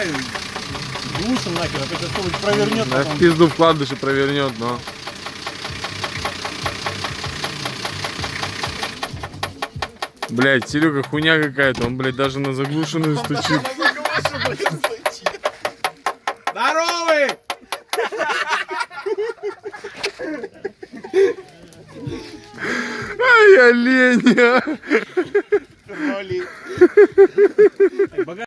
давай глушим нахер, а то что-нибудь провернет. Да, в пизду вкладыш и провернет, но... Блять, Серега хуйня какая-то, он, блядь, даже на заглушенную стучит. Здоровый! Ай, олень!